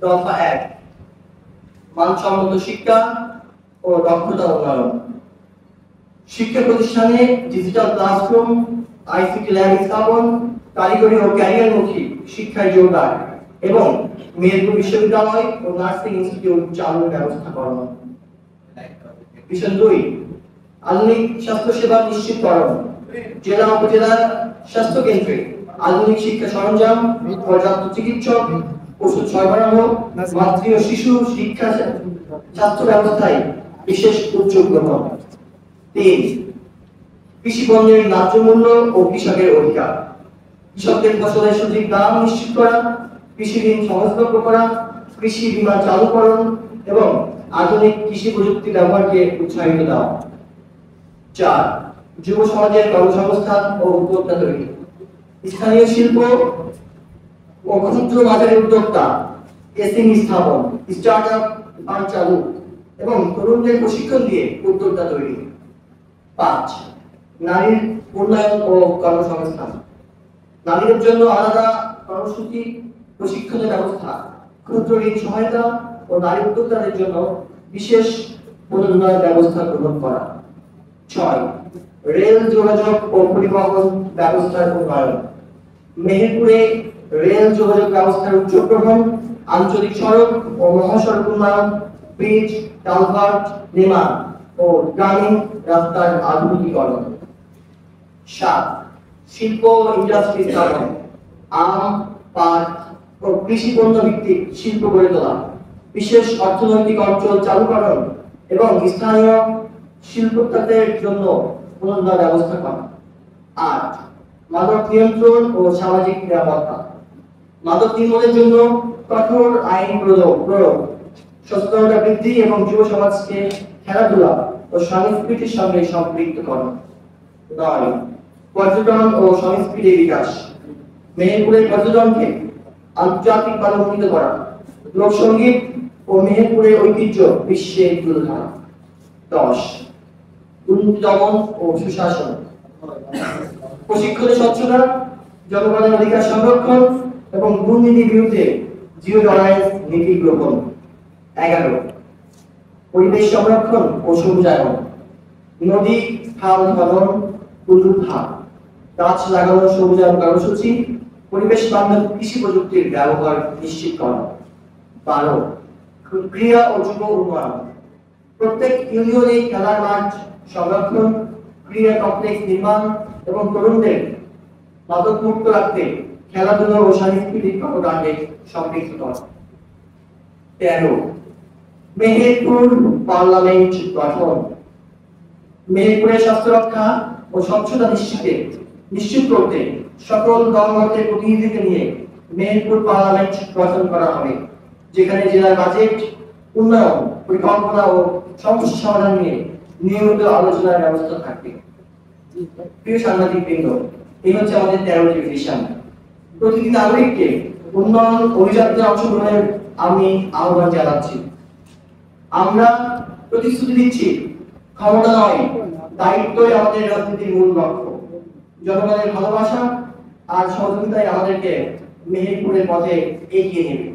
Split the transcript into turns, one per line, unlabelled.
দফা 1 মানসম্মত শিক্ষা ও দক্ষতা উন্নয়ন। শিক্ষা প্রতিষ্ঠানে ডিজিটাল ক্লাসরুম, আইসিটি ল্যাব স্থাপন, কারিগরি ও ক্যারিয়ারমুখী শিক্ষায় যোগদান এবং মেহেরপুর বিশ্ববিদ্যালয় ও নার্সিং ইনস্টিটিউট চালুর ব্যবস্থা করা। মিশন 2 আধুনিক স্বাস্থ্যসেবা নিশ্চিতকরণ। জেলা উপজেলা স্বাস্থ্য কেন্দ্রে আধুনিক শিক্ষা সরঞ্জাম, পর্যাপ্ত চিকিৎসক, ওষুধ সরবরাহ, মাতৃ ও শিশু শিক্ষা স্বাস্থ্য ব্যবস্থায় বিশেষ উদ্যোগ গ্রহণ। 3 কৃষি পণ্যের ন্যায্য মূল্য ও কৃষকের অধিকার। কৃষকদের ফসলের সঠিক দাম নিশ্চিত করা, কৃষি ঋণ সহজলভ্য করা, কৃষি বীমা চালুকরণ এবং আধুনিক কৃষি প্রযুক্তি ব্যবহারকে উৎসাহিত দেওয়া। 4 যুব সমাজের কর্মসংস্থান ও উদ্যোক্তা তৈরি। স্থানীয় শিল্প ও ক্ষুদ্র মাঝারি উদ্যোক্তা, এসএমই স্থাপন, স্টার্টআপ ফার্ম চালু এবং তরুণদের প্রশিক্ষণ দিয়ে উদ্যোক্তা তৈরি। 5 নারীর উন্নয়ন ও কর্মসংস্থান। নারীদের জন্য আলাদা কর্মসূচি, প্রশিক্ষণের ব্যবস্থা, ক্ষুদ্র ঋণ সহায়তা ও নারী উদ্যোক্তাদের জন্য বিশেষ প্রণোদনার ব্যবস্থা গ্রহণ করা। 6 রেল যোগাযোগ ও পরিবহন ব্যবস্থার উন্নয়ন। মেহেরপুরে রেল যোগাযোগ ব্যবস্থার উদ্যোগ গ্রহণ, আঞ্চলিক সড়ক ও মহাসড়ক উন্নয়ন, ব্রিজ, কালভার্ট নির্মাণ ও গ্রামীণ রাস্তার আধুনিকীকরণ। 7 শিল্প ইন্ডাস্ট্রি স্থাপন। আম, পাট ও কৃষি পণ্য ভিত্তিক শিল্প গড়ে তোলা, বিশেষ অর্থনৈতিক অঞ্চল চালুকরণ এবং স্থানীয় শিল্পোদ্যোগের জন্য প্রণোদনার ব্যবস্থা করা। 8 মাদক নিয়ন্ত্রণ ও সামাজিক নিরাপত্তা। মাদক নির্মূলের জন্য কঠোর আইন প্রয়োগ, সচেতনতা বৃদ্ধি এবং যুব সমাজকে খেলাধুলা ও সংস্কৃতির সঙ্গে সম্পৃক্ত করা। 9 পর্যটন ও সংস্কৃতির বিকাশ। মেহেরপুরের পর্যটনকে আন্তর্জাতিকভাবে উন্নীত করা, লোকসঙ্গীত ও মেহেরপুরের ঐতিহ্য বিশ্বে তুলে ধরা। 10 দুর্নীতি দমন ও সুশাসন। প্রশিক্ষণে স্বচ্ছতা, জনগণের অধিকার সংরক্ষণ এবং দুর্নীতির বিরুদ্ধে জিরো টলারেন্স নীতি গ্রহণ। 11 পরিবেশ সংরক্ষণ ও সবুজায়ন। নদী, খাল খনন, পুনরুদ্ধার, গাছ লাগানো, সবুজায়ন কর্মসূচি, পরিবেশ বান্ধব কৃষি প্রযুক্তির ব্যবহার নিশ্চিত করা। 12 ক্রীড়া ও যুব উন্নয়ন। প্রত্যেক ইউনিয়নে খেলার মাঠ সংরক্ষণ, ক্রীড়া কমপ্লেক্স নির্মাণ এবং তরুণদের মাদক মুক্ত রাখতে খেলাধুলা ও সাংস্কৃতিক কর্মকাণ্ডে সম্পৃক্ত করা। 13 মেহেরপুর পার্লামেন্ট গঠন। মেহেরপুরের স্বাস্থ্য রক্ষা ও স্বচ্ছতা নিশ্চিত করতে সকল দলমতের প্রতিনিধিকে নিয়ে মেহেরপুর পার্লামেন্ট গঠন করা হবে, যেখানে জেলার বাজেট, উন্নয়ন পরিকল্পনা ও সমস্যা সমাধান নিয়ে নিয়মিত আলোচনার ব্যবস্থা থাকবে। প্রিয় সাংবাদিক বৃন্দ, এই হচ্ছে আমাদের 13টি ভিশন। প্রতিটি নাগরিককে উন্নয়ন অভিযাত্রা অংশগ্রহণের আমি আহ্বান জানাচ্ছি। আমরা প্রতিশ্রুতি দিচ্ছি, ক্ষমতা নয়, দায়িত্বই আমাদের রাজনীতির মূল লক্ষ্য। জনগণের ভালোবাসা আর সহযোগিতায় আমাদেরকে মেহেরপুরের পথে এগিয়ে নেবে।